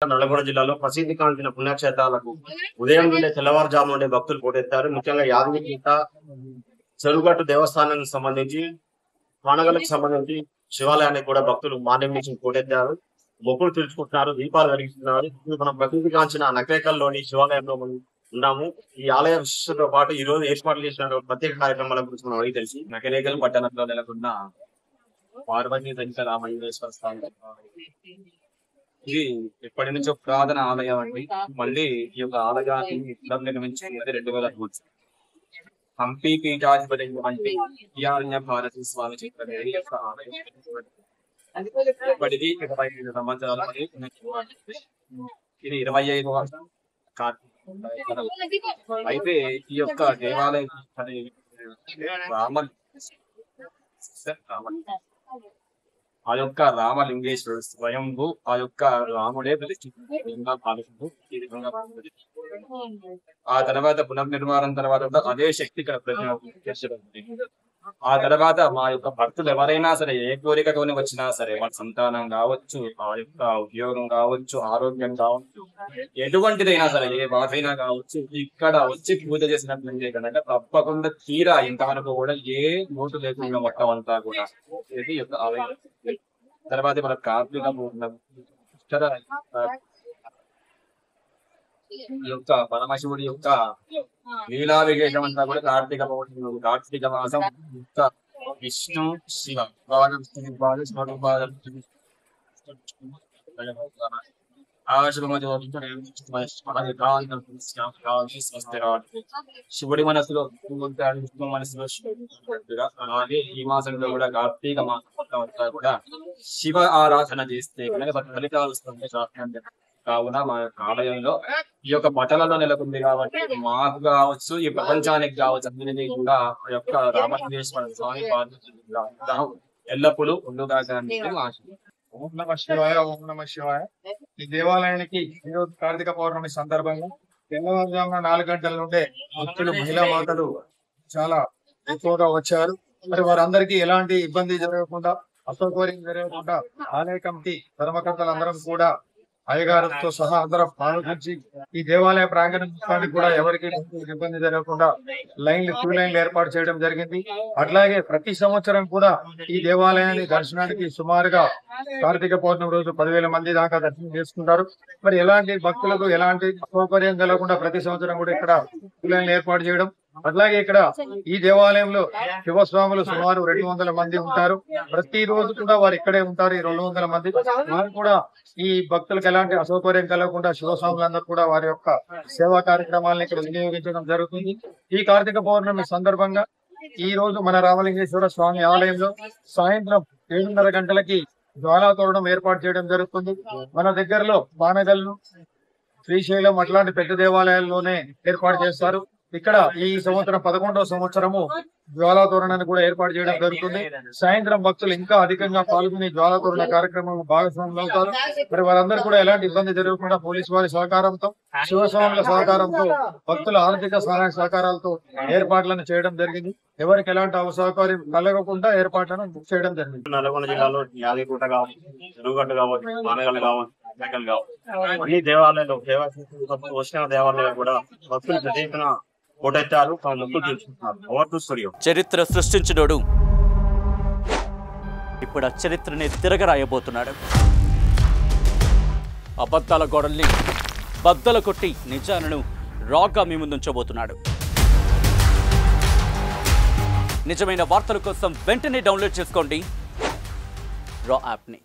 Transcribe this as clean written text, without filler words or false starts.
నల్లగొండ జిల్లాలో ప్రసిద్ధి కాంచిన పుణ్యక్షేత్రాలకు ఉదయం నుండే తెల్లవారుజాము నుండే భక్తులు పోటెత్తారు. ముఖ్యంగా యాదగిరిగుట్ట చెరువుగట్టు దేవస్థానానికి సంబంధించి పండుగలకు సంబంధించి శివాలయానికి కూడా భక్తులు మార్నింగ్ నుంచి పోటెత్తారు. మొక్కులు తీర్చుకుంటున్నారు, దీపాలు వెలిగిస్తున్నారు. ఇప్పుడు మనం ప్రసిద్ధి కాంచిన నకరేకల్లోని శివాలయంలో మనం ఉన్నాము. ఈ ఆలయ విశిష్టతో పాటు ఈ రోజు ఏర్పాటు చేసిన ప్రత్యేక కార్యక్రమాల గురించి మనం అడిగి తెలిసి నకరేకల్ పట్టణంలో నెలకొన్న పార్వతీ సహిత రామలింగేశ్వర స్వామి ఇది ఎప్పటి నుంచో పురాతన ఆలయం అండి. మళ్ళీ ఈ యొక్క ఆలయాన్ని నిర్మించింది 2003. హంపి పీఠాధిపతి భారతీ స్వామి చిత్రం ఇప్పటిది 25 సంవత్సరాల ఇది 25వ అయితే ఈ యొక్క దేవాలయం ఆ యొక్క రామలింగేశ్వరుడు స్వయంభూ ఆ యొక్క రాముడే ఆ తర్వాత పునర్నిర్మాణం తర్వాత అదే శక్తి ఇక్కడ ప్రతి ఆ తర్వాత మా యొక్క భక్తులు ఎవరైనా సరే ఏ కోరికతోని వచ్చినా సరే వాళ్ళ సంతానం కావచ్చు, ఆ యొక్క ఉద్యోగం కావచ్చు, ఆరోగ్యం కావచ్చు, ఎటువంటిదైనా సరే ఏ బాధైనా కావచ్చు, ఇక్కడ వచ్చి పూజ చేసినట్లయితే కనుక తప్పకుండా తీరా ఇంతవరకు కూడా ఏ లోటు లేకుండా మొత్తం అంతా కూడా ఇది యొక్క ఆలయం. తర్వాత మన కార్తీక ఈ యొక్క పరమశివుడి యొక్క లీలా విశేషం అంతా కూడా కార్తీక మాసం విష్ణు శివ శివుడి మనసులో విష్ణు మనసులో అలాగే ఈ మాసంలో కూడా కార్తీక మాసం అంతా కూడా శివ ఆరాధన చేస్తే కనుక ఫలితాలు వస్తుంది. కావున మా ఆలయంలో ఈ యొక్క పట్టణంలో నెలకొంది కాబట్టి మాకు కావచ్చు, ఈ ప్రపంచానికి కావచ్చు, అందరినీ కూడా ఆ యొక్క రామలింగేశ్వర స్వామి ఎల్లప్పుడూ ఉండుగాక. ఓం నమ శివాయ, ఓం నమ శివాయ. ఈ దేవాలయానికి ఈరోజు కార్తీక పౌర్ణమి సందర్భంగా తెల్లవారుజామున 4 గంటల నుండే భక్తులు, మహిళా మాతలు చాలా ఎక్కువగా వచ్చారు. మరి వారందరికీ ఎలాంటి ఇబ్బంది జరగకుండా, అసౌకర్యం జరగకుండా ఆలయ కమిటీ ధర్మకర్తలందరం కూడా అయ్యగారితో సహా అందరం ఆలోచించి ఈ దేవాలయ ప్రాంగణానికి కూడా ఎవరికి ఇబ్బంది జరగకుండా క్యూ లైన్లు ఏర్పాటు చేయడం జరిగింది. అట్లాగే ప్రతి సంవత్సరం కూడా ఈ దేవాలయాన్ని దర్శనానికి సుమారుగా కార్తీక పౌర్ణమి రోజు 10,000 మంది దాకా దర్శనం చేసుకుంటారు. మరి ఎలాంటి భక్తులకు ఎలాంటి అసౌకర్యం కలగకుండా ప్రతి సంవత్సరం కూడా ఇక్కడ క్యూ లైన్లు ఏర్పాటు చేయడం. అట్లాగే ఇక్కడ ఈ దేవాలయంలో శివస్వాములు సుమారు 200 మంది ఉంటారు. ప్రతి రోజు కూడా వారు ఇక్కడే ఉంటారు. ఈ 200 మంది వారు కూడా ఈ భక్తులకు ఎలాంటి అసౌకర్యం కలగకుండా శివస్వాములందరూ కూడా వారి యొక్క సేవా కార్యక్రమాలను ఇక్కడ వినియోగించడం జరుగుతుంది. ఈ కార్తీక పౌర్ణమి సందర్భంగా ఈ రోజు మన రామలింగేశ్వర స్వామి ఆలయంలో సాయంత్రం 7:30 గంటలకి జ్వాలా తోరణం ఏర్పాటు చేయడం జరుగుతుంది. మన దగ్గరలో బానగల్లు, శ్రీశైలం అట్లాంటి పెద్ద దేవాలయాల్లోనే ఏర్పాటు చేస్తారు. ఇక్కడ ఈ సంవత్సరం 11వ సంవత్సరము జ్వాలా తోరణాన్ని కూడా ఏర్పాటు చేయడం జరుగుతుంది. సాయంత్రం భక్తులు ఇంకా అధికంగా పాల్గొని జ్వాలా తోరణ కార్యక్రమంలో భాగస్వాములు అవుతారు. మరి వారందరూ కూడా ఎలాంటి ఇబ్బంది జరగకుండా పోలీసు వారి సహకారంతో, శివస్వాముల సహకారంతో, భక్తుల ఆర్థిక సహాయ సహకారాలతో ఏర్పాట్లను చేయడం జరిగింది. ఎవరికి ఎలాంటి అసౌకర్యం కలగకుండా ఏర్పాట్లను చేయడం జరిగింది. నల్లగొండ జిల్లాలో యాదగిరిగుట్ట కావచ్చు, చెరువుగట్టు కావచ్చు, మానగల్ కావచ్చు, అన్ని దేవాలయాలు వచ్చిన దేవాలయాలు కూడా భక్తులు ప్రత్యేకంగా పోటెత్తారు, మొక్కులు తీర్చుకుంటున్నారు. చరిత్ర సృష్టించినోడు ఇప్పుడు ఆ చరిత్రని తిరగరాయబోతున్నాడు. అబద్ధాల గోడల్ని బద్దలు కొట్టి నిజాలను రాగా మీ ముందుంచబోతున్నాడు. నిజమైన వార్తల కోసం వెంటనే డౌన్లోడ్ చేసుకోండి రా యాప్ని.